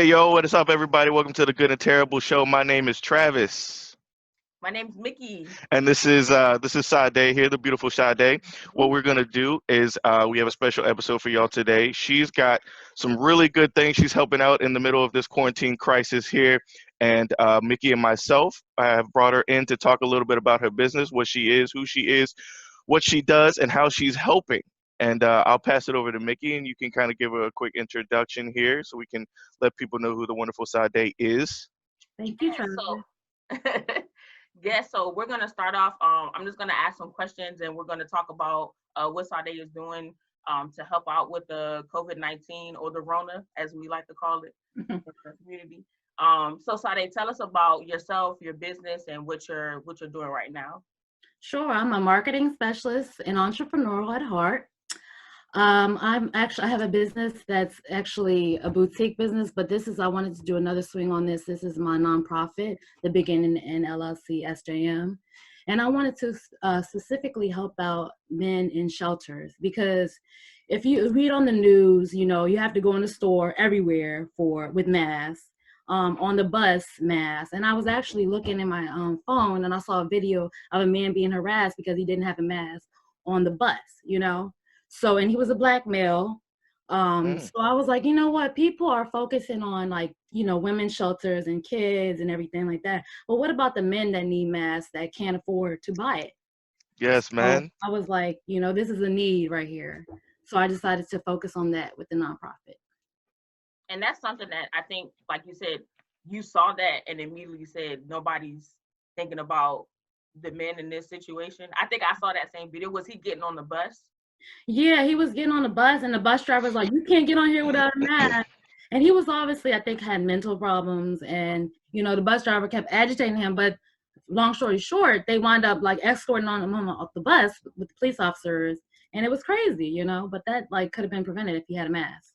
Yo, what is up, everybody? Welcome to the Good and Terrible Show. My name is Travis, My name's Mickey. and this is Saade here, the beautiful Saade. What we're gonna do is we have a special episode for y'all today. She's got some really good things. She's helping out in the middle of this quarantine crisis here, and Mickey and myself, I have brought her in to talk a little bit about her business, what she is, who she is, what she does, and how she's helping. And I'll pass it over to Mickey, and you can kind of give her a quick introduction here so we can let people know who the wonderful Sade is. Thank you, Yeah, Travis. so we're gonna start off. I'm just gonna ask some questions, and we're gonna talk about what Saade is doing to help out with the COVID-19 or the Rona, as we like to call it in the community. So Saade, tell us about yourself, your business, and what you're doing right now. Sure, I'm a marketing specialist and entrepreneurial at heart. I have a business that's actually a boutique business, but I wanted to do another swing on this. This is my nonprofit, the Beginning and LLC SJM. And I wanted to specifically help out men in shelters because if you read on the news, you have to go in the store everywhere with masks, on the bus masks. And I was actually looking in my phone and I saw a video of a man being harassed because he didn't have a mask on the bus. So, and he was a black male. So I was like, you know what? People are focusing on women's shelters and kids and everything like that. But what about the men that need masks that can't afford to buy it? Yes, So man. I was like, this is a need right here. So I decided to focus on that with the nonprofit. And that's something that I think, like you said, you saw that and immediately said nobody's thinking about the men in this situation. I think I saw that same video. Was he getting on the bus? Yeah, he was getting on the bus and the bus driver's like, you can't get on here without a mask. And he was obviously, I think, had mental problems. And, the bus driver kept agitating him. But long story short, they wound up escorting on him off the bus with the police officers. And it was crazy, but that could have been prevented if he had a mask.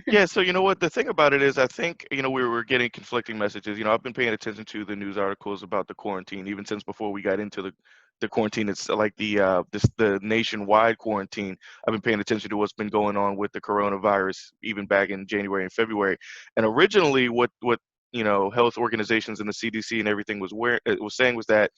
Yeah, so you know what? The thing about it is, I think, we were getting conflicting messages. I've been paying attention to the news articles about the quarantine, even since before we got into the quarantine. It's like the nationwide quarantine. I've been paying attention to what's been going on with the coronavirus, even back in January and February. And originally, what health organizations and the CDC and everything was saying was that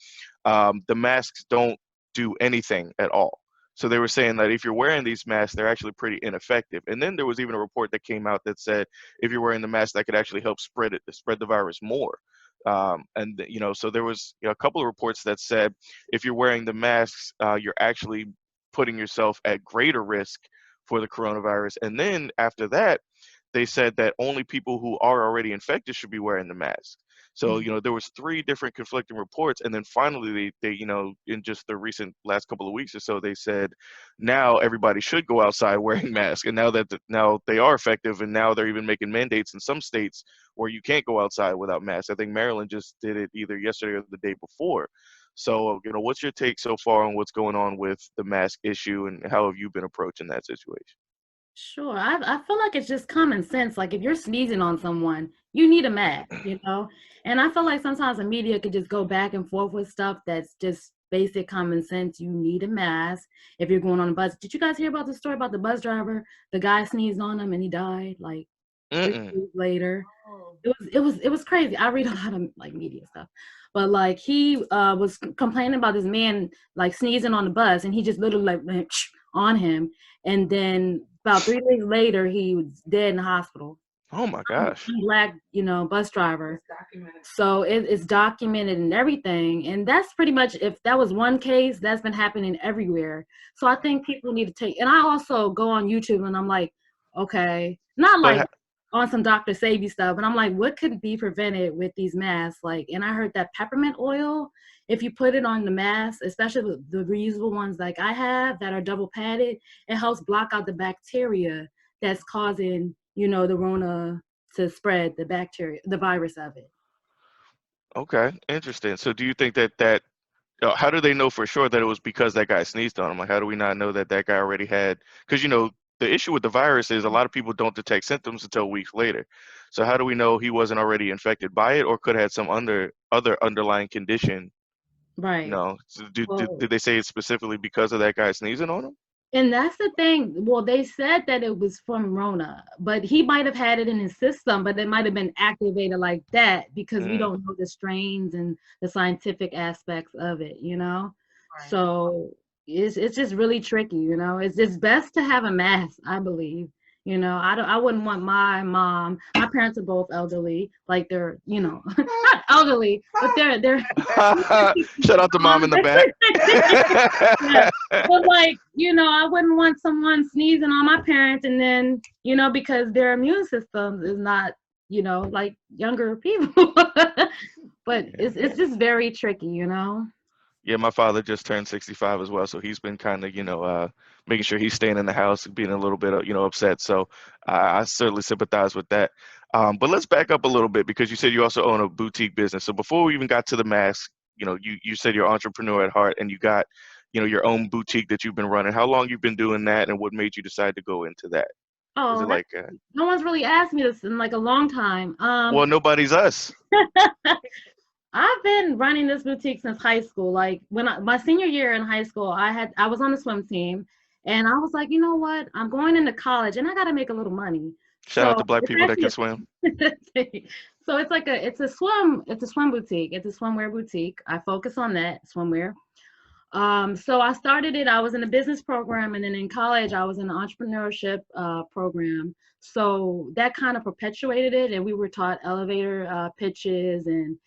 the masks don't do anything at all. So they were saying that if you're wearing these masks, they're actually pretty ineffective. And then there was even a report that came out that said if you're wearing the mask, that could actually help spread the virus more. So there was a couple of reports that said if you're wearing the masks, you're actually putting yourself at greater risk for the coronavirus. And then after that, they said that only people who are already infected should be wearing the mask. So, there was three different conflicting reports. And then finally, they in just the recent last couple of weeks or so, they said now everybody should go outside wearing masks. And now they are effective. And now they're even making mandates in some states where you can't go outside without masks. I think Maryland just did it either yesterday or the day before. So, what's your take so far on what's going on with the mask issue and how have you been approaching that situation? Sure. I feel like it's just common sense. Like if you're sneezing on someone, you need a mask. And I feel like sometimes the media could just go back and forth with stuff that's just basic common sense. You need a mask if you're going on a bus. Did you guys hear about the story about the bus driver? The guy sneezed on him and he died like 3 days later. Oh. It was crazy. I read a lot of media stuff. But he was complaining about this man sneezing on the bus and he just literally went on him. And then about 3 days later, he was dead in the hospital. Oh my gosh. Black, bus driver. So it's documented and everything. And that's pretty much, if that was one case, that's been happening everywhere. So I think people need to take, and I also go on YouTube and I'm like, okay, not But on some Dr. Savy stuff, but I'm like, what could be prevented with these masks? And I heard that peppermint oil, if you put it on the mask, especially the reusable ones like I have that are double padded, it helps block out the bacteria that's causing, the Rona to spread the virus of it. Okay, interesting. So do you think that how do they know for sure that it was because that guy sneezed on him? Like, how do we not know that that guy already had? Because the issue with the virus is a lot of people don't detect symptoms until weeks later. So how do we know he wasn't already infected by it or could have had some other underlying condition? Right. So Well, did they say it's specifically because of that guy sneezing on him? And that's the thing. Well, they said that it was from Rona, but he might have had it in his system, but it might have been activated like that because we Mm. don't know the strains and the scientific aspects of it, you know? Right. So it's just really tricky, you know? It's best to have a mask, I believe. You know, I wouldn't want my parents are both elderly, like they're, you know, not elderly, but they're Shout out to mom in the back. yeah. But like, you know, I wouldn't want someone sneezing on my parents and then, you know, because their immune system is not, you know, like younger people. But it's just very tricky, you know. Yeah, my father just turned 65 as well, so he's been kind of, making sure he's staying in the house, being a little bit, upset. So I certainly sympathize with that. But let's back up a little bit because you said you also own a boutique business. So before we even got to the mask, you said you're an entrepreneur at heart and you got, your own boutique that you've been running. How long you've been doing that and what made you decide to go into that? Is Oh, it like, no one's really asked me this in like a long time. well, nobody's us. I've been running this boutique since high school. Like my senior year in high school, I was on the swim team, and I was like, you know what? I'm going into college, and I got to make a little money. Shout out So to black it's people that can actually swim. so it's a swim boutique. It's a swimwear boutique. I focus on that swimwear. So I started it. I was in a business program, and then in college, I was in an entrepreneurship program. So that kind of perpetuated it, and we were taught elevator pitches and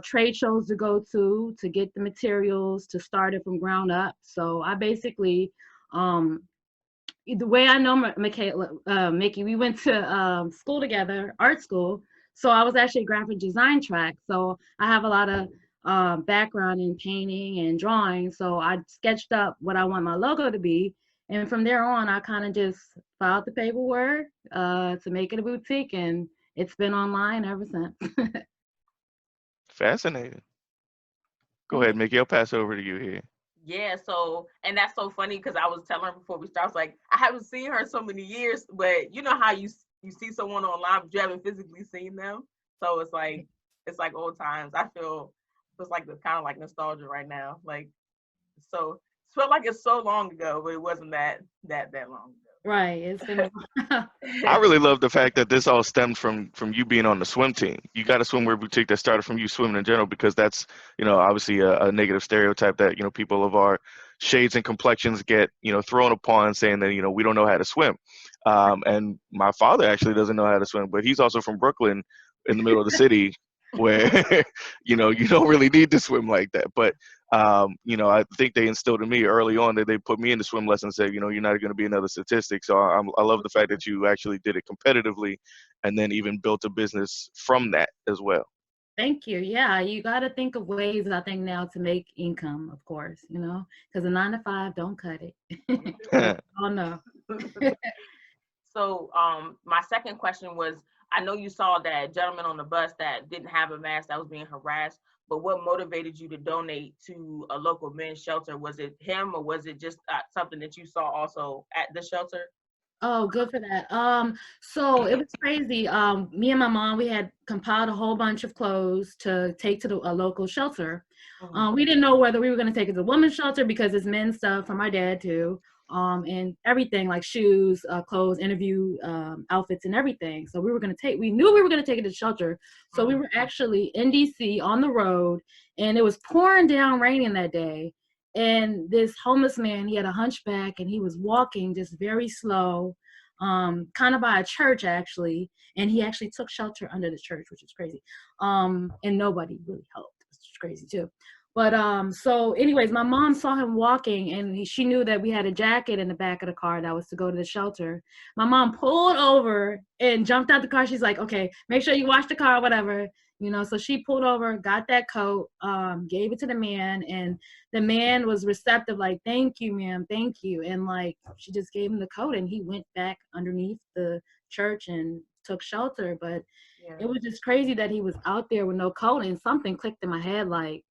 trade shows to go to get the materials to start it from ground up. So I basically the way I know Mickey, we went to school together, art school. So I was actually a graphic design track. So I have a lot of background in painting and drawing. So I sketched up what I want my logo to be. And from there on, I kind of just filed the paperwork to make it a boutique. And it's been online ever since. Fascinating. Go ahead, Mickey. I'll pass it over to you here. Yeah, so and that's so funny because I was telling her before we start, I was like, I haven't seen her so many years, but you know how you see someone online but you haven't physically seen them. So it's like old times. I feel it's like the kind of like nostalgia right now. Like so it felt like it's so long ago, but it wasn't that long ago. Right. It's been I really love the fact that this all stemmed from you being on the swim team. You got a swimwear boutique that started from you swimming in general because that's, obviously a negative stereotype that, people of our shades and complexions get, thrown upon saying that, we don't know how to swim. And my father actually doesn't know how to swim, but he's also from Brooklyn in the middle of the city where, you don't really need to swim like that. But I think they instilled in me early on that they put me into swim lessons and said, you're not going to be another statistic. So I love the fact that you actually did it competitively and then even built a business from that as well. Thank you. Yeah, you got to think of ways, I think, now to make income, of course, because a 9 to 5 don't cut it. Oh, no. So my second question was, I know you saw that gentleman on the bus that didn't have a mask that was being harassed, but what motivated you to donate to a local men's shelter? Was it him or was it just something that you saw also at the shelter? Oh, good for that. So it was crazy. Me and my mom, we had compiled a whole bunch of clothes to take to a local shelter. We didn't know whether we were going to take it to the women's shelter because it's men's stuff from my dad too. And everything like shoes, clothes, interview outfits and everything. So we knew we were going to take it to the shelter. So we were actually in DC on the road and it was pouring down raining that day. And this homeless man, he had a hunchback and he was walking just very slow, kind of by a church actually. And he actually took shelter under the church, which is crazy. And nobody really helped, which is crazy too. But so anyways, my mom saw him walking and she knew that we had a jacket in the back of the car that was to go to the shelter. My mom pulled over and jumped out the car. She's like, okay, make sure you wash the car, whatever. So she pulled over, got that coat, gave it to the man, and the man was receptive, like, thank you, ma'am, thank you. And like, she just gave him the coat and he went back underneath the church and took shelter. But it was just crazy that he was out there with no coat, and something clicked in my head, like,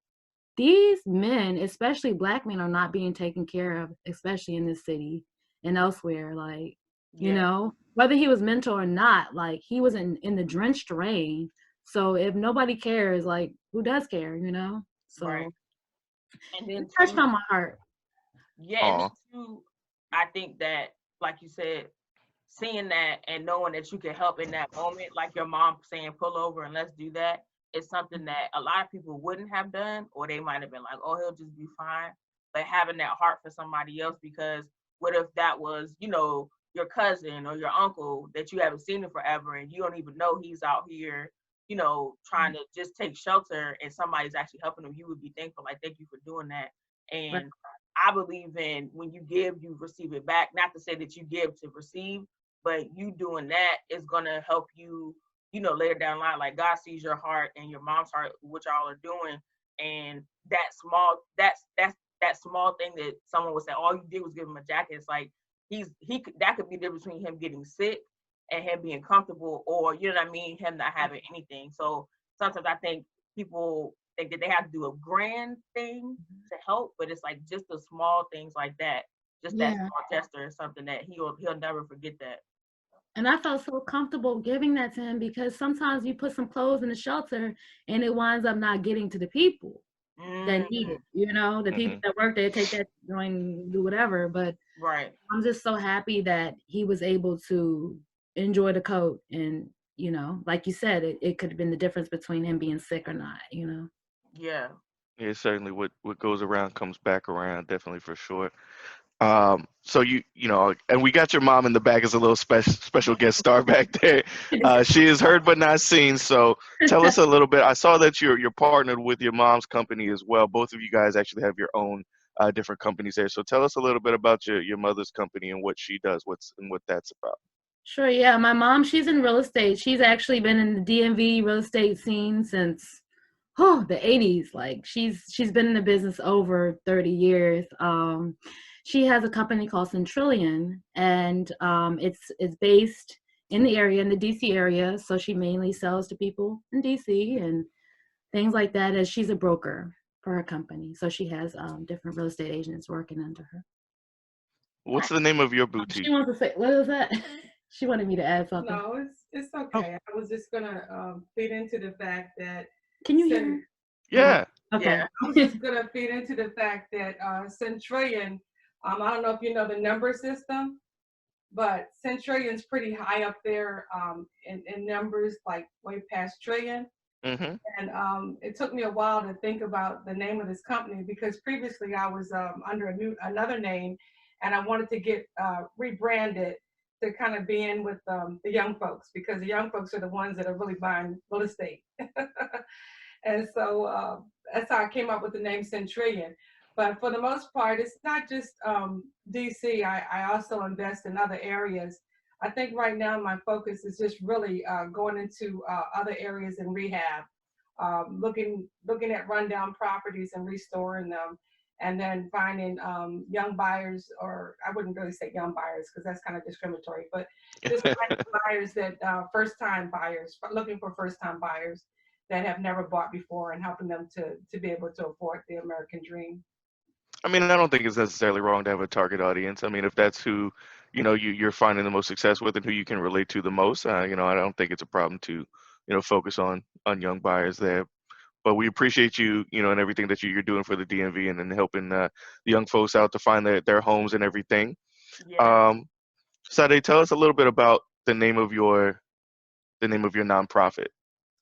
these men, especially Black men, are not being taken care of, especially in this city and elsewhere. Like, whether he was mental or not, like, he was in the drenched rain. So if nobody cares, like, who does care, So right. And then it touched on my heart. Yeah, and then too, I think that, like you said, seeing that and knowing that you can help in that moment, like your mom saying, pull over and let's do that, is something that a lot of people wouldn't have done, or they might have been like, oh, he'll just be fine. But having that heart for somebody else, because what if that was, you know, your cousin or your uncle that you haven't seen in forever and you don't even know he's out here, you know, trying to just take shelter, and somebody's actually helping him, you would be thankful, like, thank you for doing that. Right. And I believe in when you give, you receive it back. Not to say that you give to receive, but you doing that is gonna help you, you know, later down the line. Like, God sees your heart and your mom's heart, what y'all are doing, and that small thing that someone would say, all you did was give him a jacket. It's like that could be the difference between him getting sick and him being comfortable, or, you know what I mean, him not having anything. So sometimes I think people think that they have to do a grand thing to help, but it's like just the small things like that, just that Yeah. small gesture is something that he'll never forget that. And I felt so comfortable giving that to him, because sometimes you put some clothes in the shelter and it winds up not getting to the people that need it. You know, the people that work there take that joint, do whatever. But Right. I'm just so happy that he was able to enjoy the coat. And, you know, like you said, it could have been the difference between him being sick or not, you know. Yeah. Yeah, certainly what goes around comes back around, definitely for sure. So you know, and we got your mom in the back as a little special guest star back there. She is heard but not seen. So tell us a little bit. I saw that you're partnered with your mom's company as well. Both of you guys actually have your own different companies there. So tell us a little bit about your mother's company and what she does, what that's about. Sure, yeah. My mom, she's in real estate. She's actually been in the DMV real estate scene since the 80s. Like, she's been in the business over 30 years. She has a company called Centrillion, and it's based in the area, in the DC area. So she mainly sells to people in DC and things like that, as she's a broker for her company. So she has different real estate agents working under her. What's the name of your She boutique? wants to say, what was that? She wanted me to add something. No, it's okay. I was just gonna feed into the fact that. Can you hear me? Yeah. Okay. Yeah. I was just gonna feed into the fact that Centrillion. I don't know if you know the number system, but Centrillion's pretty high up there in numbers, like way past trillion. Mm-hmm. And it took me a while to think about the name of this company, because previously I was under another name, and I wanted to get rebranded to kind of be in with the young folks, because the young folks are the ones that are really buying real estate. And so that's how I came up with the name Centrillion. But for the most part, it's not just DC. I also invest in other areas. I think right now my focus is just really going into other areas in rehab, looking at rundown properties and restoring them, and then finding young buyers, or I wouldn't really say young buyers because that's kind of discriminatory, but just finding buyers that first-time buyers, looking for first-time buyers that have never bought before, and helping them to be able to afford the American dream. I mean, I don't think it's necessarily wrong to have a target audience. I mean, if that's who, you know, you're finding the most success with and who you can relate to the most, you know, I don't think it's a problem to, you know, focus on young buyers there. But we appreciate you, you know, and everything that you're doing for the DMV and helping the young folks out to find their homes and everything. Yeah. Saade, tell us a little bit about the name of your nonprofit.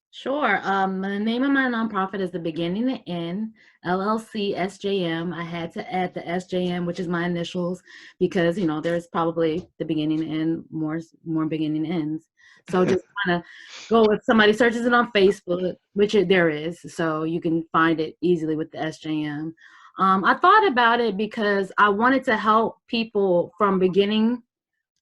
Sure. The name of my nonprofit is The Beginning to End, LLC SJM. I had to add the SJM, which is my initials, because, you know, there's probably the beginning to end, more beginning to ends. So just kind of go, if somebody searches it on Facebook, which there is, so you can find it easily with the SJM. I thought about it because I wanted to help people from beginning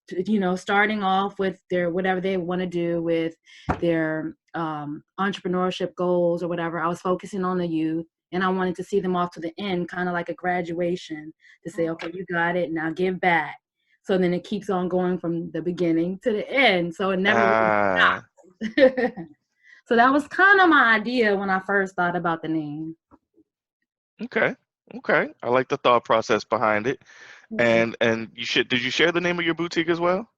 to, you know, starting off with their whatever they want to do with their entrepreneurship goals or whatever. I was focusing on the youth, and I wanted to see them off to the end, kind of like a graduation, to say, okay, you got it, now give back. So then it keeps on going from the beginning to the end. So it never really stops. So that was kind of my idea when I first thought about the name. Okay. Okay. I like the thought process behind it. And did you share the name of your boutique as well?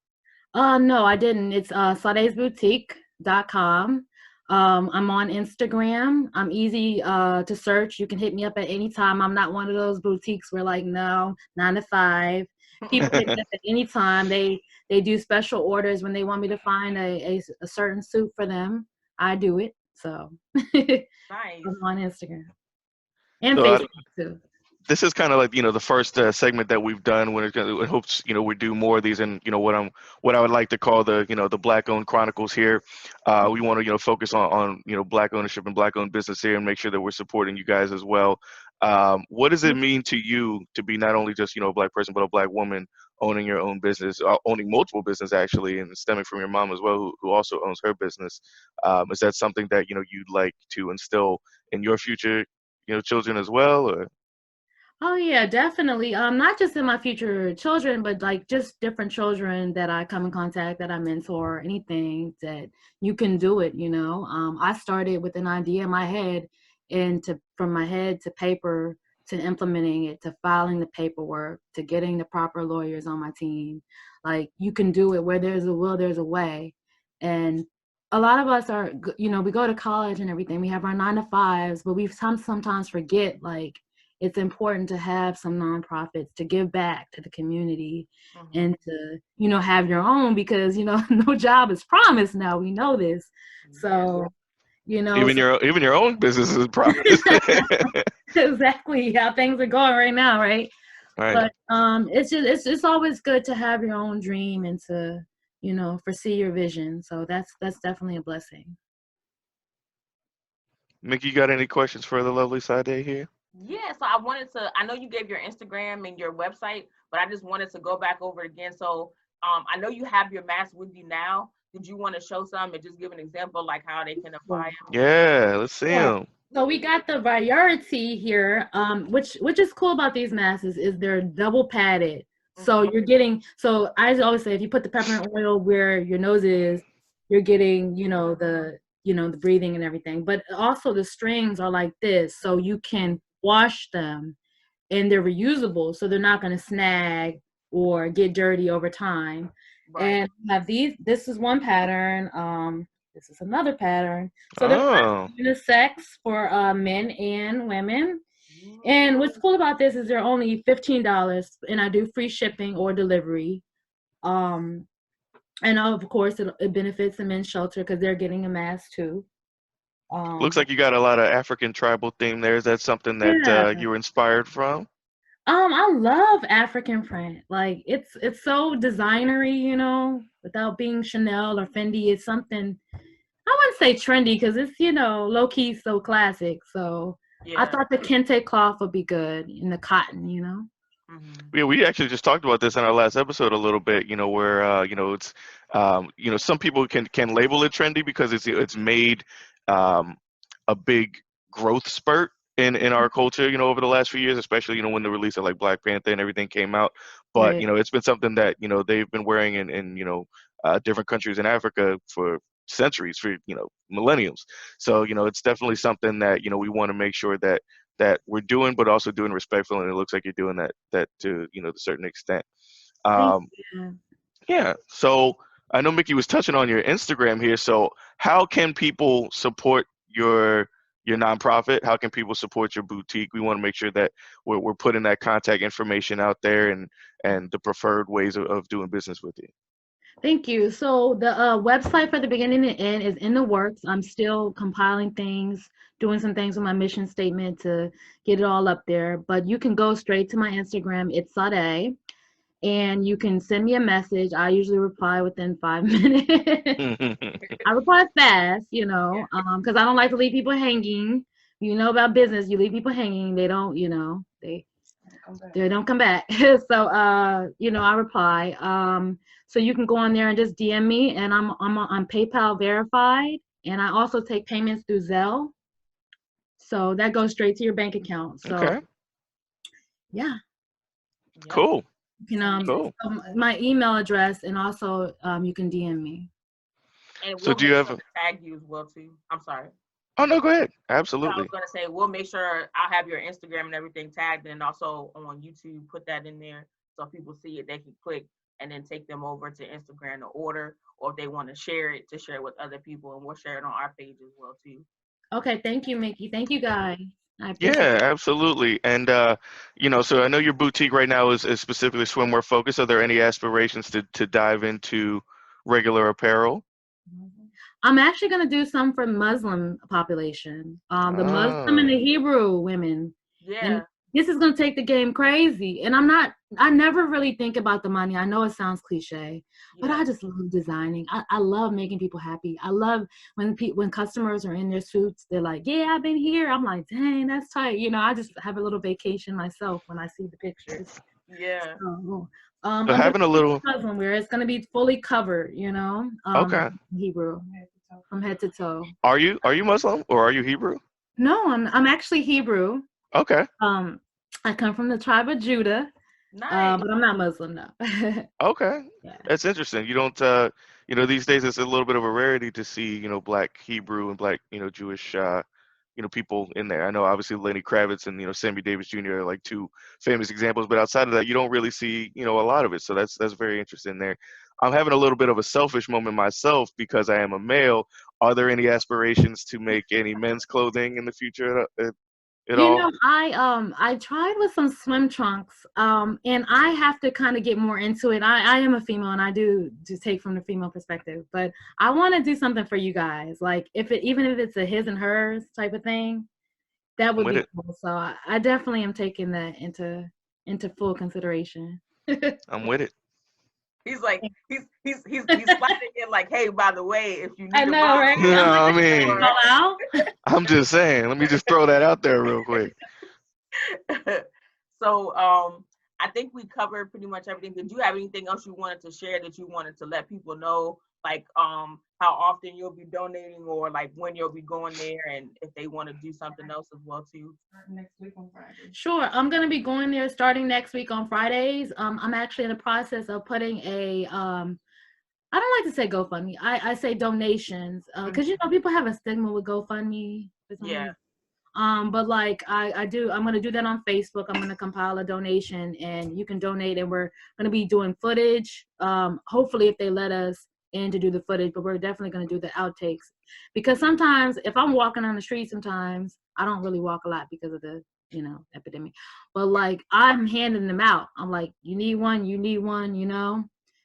No, I didn't. It's saadesboutique.com. I'm on Instagram. I'm easy to search. You can hit me up at any time. I'm not one of those boutiques where, like, no, 9 to 5. People can get at any time. They do special orders when they want me to find a certain suit for them. I do it. So Nice. I'm on Instagram and So Facebook too. this is kind of like the first segment that we've done. When it hopes we do more of these, and what I would like to call the Black owned Chronicles here. We want to focus on Black ownership and Black owned business here, and make sure that we're supporting you guys as well. What does it mean to you to be not only just a Black person, but a Black woman owning your own business, owning multiple business actually, and stemming from your mom as well, who also owns her business? Is that something that you'd like to instill in your future children as well, or? Oh yeah, definitely. Not just in my future children, but like just different children that I come in contact, that I mentor, anything that you can do it, I started with an idea in my head, and from my head to paper, to implementing it, to filing the paperwork, to getting the proper lawyers on my team. Like, you can do it. Where there's a will, there's a way. And a lot of us are, we go to college and everything. We have our 9 to 5s, but we sometimes forget, like, it's important to have some nonprofits, to give back to the community, and to, have your own, because, no job is promised now. We know this. So, Even your own business is promised. exactly how things are going right now, right? Right. But it's always good to have your own dream and to, foresee your vision. So that's definitely a blessing. Mickey, you got any questions for the lovely Saade here? Yeah, so I know you gave your Instagram and your website, but I just wanted to go back over it again. So I know you have your mask with you now. Did you want to show some and just give an example, like how they can apply it? Yeah, let's see them. So we got the variety here, which is cool about these masks is they're double padded. So you're getting, so I always say, if you put the peppermint oil where your nose is, you're getting, the breathing and everything. But also the strings are like this, so you can wash them, and they're reusable, so they're not going to snag or get dirty over time. Right. And I have this is one pattern. This is another pattern. So they're unisex for men and women. And what's cool about this is they're only $15, and I do free shipping or delivery. And of course, it benefits the men's shelter because they're getting a mask too. Looks like you got a lot of African tribal theme there. Is that something that you were inspired from? I love African print. Like, it's so designery, without being Chanel or Fendi. It's something, I wouldn't say trendy, because it's, low key, so classic. So yeah. I thought the kente cloth would be good, in the cotton, Yeah, we actually just talked about this in our last episode a little bit, where it's some people can label it trendy because it's made a big growth spurt in our culture, over the last few years, especially when the release of like Black Panther and everything came out. But Right. It's been something that they've been wearing in different countries in Africa for centuries, for millenniums. So it's definitely something that we want to make sure that we're doing, but also doing respectful, and it looks like you're doing that to a certain extent. Yeah. So I know Mickey was touching on your Instagram here. So how can people support your nonprofit? How can people support your boutique? We want to make sure that we're putting that contact information out there, and the preferred ways of doing business with you. Thank you. So the website for the beginning and end is in the works. I'm still compiling things, doing some things with my mission statement to get it all up there. But you can go straight to my Instagram. It's Saade. And you can send me a message. I usually reply within 5 minutes. I reply fast, because I don't like to leave people hanging. You know about business, you leave people hanging, they don't, they don't come back. So, I reply. So you can go on there and just DM me, and I'm on PayPal verified, and I also take payments through Zelle. So that goes straight to your bank account. So, okay. Yeah. Cool. Cool. My email address, and also you can DM me. And we'll do you have tag you as well too? I'm sorry. Oh no, go ahead. Absolutely. I was gonna say we'll make sure I'll have your Instagram and everything tagged, and also on YouTube put that in there so if people see it, they can click and then take them over to Instagram to order, or if they want to share it with other people, and we'll share it on our page as well too. Okay, thank you, Mickey. Thank you, guys. I appreciate Yeah, it. absolutely. And so I know your boutique right now is specifically swimwear focused. Are there any aspirations to dive into regular apparel? I'm actually going to do some for Muslim population, the Muslim and Oh, the Hebrew women. And Yeah. this is going to take the game crazy. And I never really think about the money. I know it sounds cliche, but Yeah. I just love designing. I love making people happy. I love when customers are in their suits, they're like, yeah, I've been here. I'm like, dang, that's tight. I just have a little vacation myself when I see the pictures. Yeah. So, so I'm going having a to little, Muslim wear. It's going to be fully covered, okay. Hebrew from head to toe. Are you Muslim or are you Hebrew? No, I'm actually Hebrew. Okay. Um, I come from the tribe of Judah, Nice. but I'm not Muslim, no. Okay. Yeah. That's interesting. You don't, these days it's a little bit of a rarity to see, Black Hebrew and Black, Jewish, people in there. I know obviously Lenny Kravitz and, Sammy Davis Jr. are like two famous examples, but outside of that, you don't really see, a lot of it. So that's very interesting there. I'm having a little bit of a selfish moment myself because I am a male. Are there any aspirations to make any men's clothing in the future at all? I tried with some swim trunks, and I have to kind of get more into it. I am a female, and I do just take from the female perspective, but I want to do something for you guys. Like even if it's a his and hers type of thing, that I'm would with be it. cool. So I definitely am taking that into full consideration. I'm with it. He's like, he's sliding in like, hey, by the way, if you I need a know, model right? No, I'm like, I I can't mean, call or out. I'm just saying. Let me just throw that out there real quick. so I think we covered pretty much everything. Did you have anything else you wanted to share that you wanted to let people know, like how often you'll be donating or like when you'll be going there and if they want to do something else as well too? Next week on Friday. Sure, I'm gonna be going there starting next week on Fridays. I'm actually in the process of putting I don't like to say GoFundMe. I say donations, because people have a stigma with GoFundMe for some Yeah, reason. But like I'm gonna do that on Facebook. I'm gonna compile a donation and you can donate, and we're gonna be doing footage. Hopefully if they let us in to do the footage, but we're definitely gonna do the outtakes. Because sometimes if I'm walking on the street, sometimes I don't really walk a lot because of the, epidemic. But like I'm handing them out. I'm like, you need one,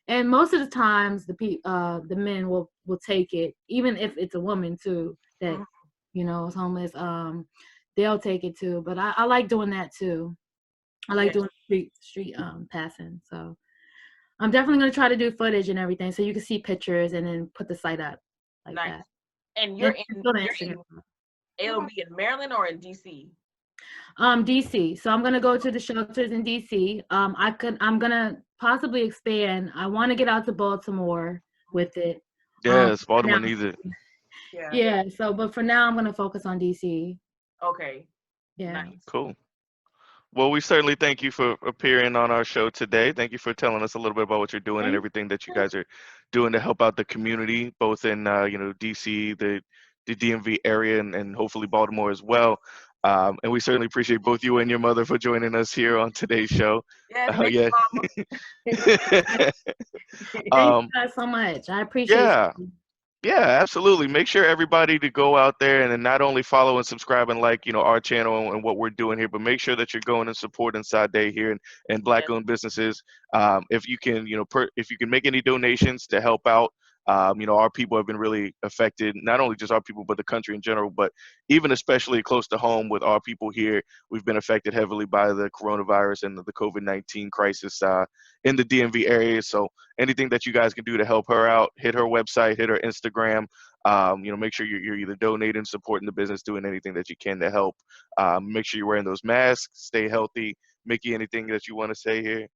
And most of the times the men will take it, even if it's a woman too, that mhm, is homeless. They'll take it too. But I like doing that too. I like yeah, doing street passing. So I'm definitely gonna try to do footage and everything so you can see pictures and then put the site up like nice. that. And And go to Instagram. it'll be in Maryland or in DC? DC. So I'm gonna go to the shelters in DC. I'm gonna possibly expand. I want to get out to Baltimore with it. Yes, For now, Baltimore needs it. Yeah. yeah. So, but for now, I'm gonna focus on DC. Okay. Yeah. Nice. Cool. Well, we certainly thank you for appearing on our show today. Thank you for telling us a little bit about what you're doing and Thank everything that you you. guys are doing to help out the community, both in DC, the DMV area, and hopefully Baltimore as well. And we certainly appreciate both you and your mother for joining us here on today's show. Yeah, thank Yeah. you, Thank you um, guys so much. I appreciate yeah. you. Yeah, absolutely. Make sure everybody to go out there and then not only follow and subscribe and like, our channel and what we're doing here, but make sure that you're going and supporting Saade here and Mama. Black-owned businesses. If you can, if you can make any donations to help out, our people have been really affected, not only just our people, but the country in general, but even especially close to home with our people here, we've been affected heavily by the coronavirus and the COVID-19 crisis in the DMV area. So anything that you guys can do to help her out, hit her website, hit her Instagram. Make sure you're either donating, supporting the business, doing anything that you can to help. Make sure you're wearing those masks, stay healthy. Mickey, anything that you want to say here?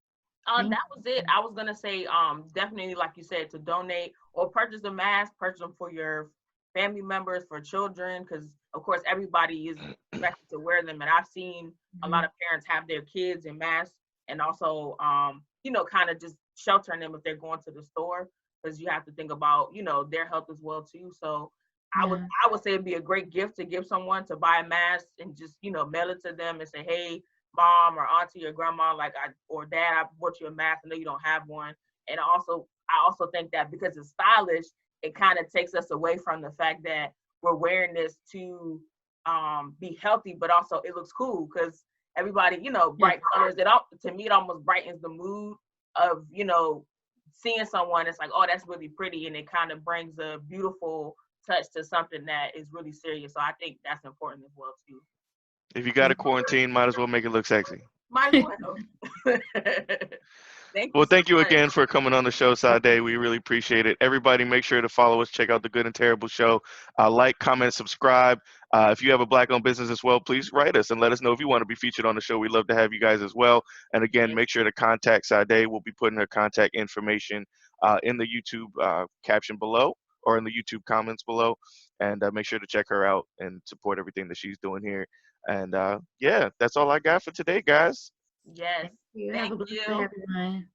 Thank That was it. I was gonna say, definitely, like you said, to donate or purchase a mask, purchase them for your family members, for children, because of course everybody is expected to wear them. And I've seen a lot of parents have their kids in masks, and also, kind of just sheltering them if they're going to the store, because you have to think about, their health as well too. So Yeah. I would say it'd be a great gift to give someone to buy a mask and just, mail it to them and say, hey, mom or auntie or grandma, or dad, I bought you a mask. I know you don't have one. And I also think that because it's stylish, it kind of takes us away from the fact that we're wearing this to be healthy, but also it looks cool because everybody, you know, bright colors. To me, it almost brightens the mood of, you know, seeing someone. It's like, oh, that's really pretty, and it kind of brings a beautiful touch to something that is really serious. So I think that's important as well too. If you got a quarantine, might as well make it look sexy. Might as well. Thank you again for coming on the show, Saade. We really appreciate it. Everybody, make sure to follow us. Check out the Good and Terrible Show. Like, comment, subscribe. If you have a Black-owned business as well, please write us and let us know if you want to be featured on the show. We'd love to have you guys as well. And again, make sure to contact Saade. We'll be putting her contact information in the YouTube caption below or in the YouTube comments below. And make sure to check her out and support everything that she's doing here. And yeah, that's all I got for today, guys. Yes. Have a blessed day, everyone.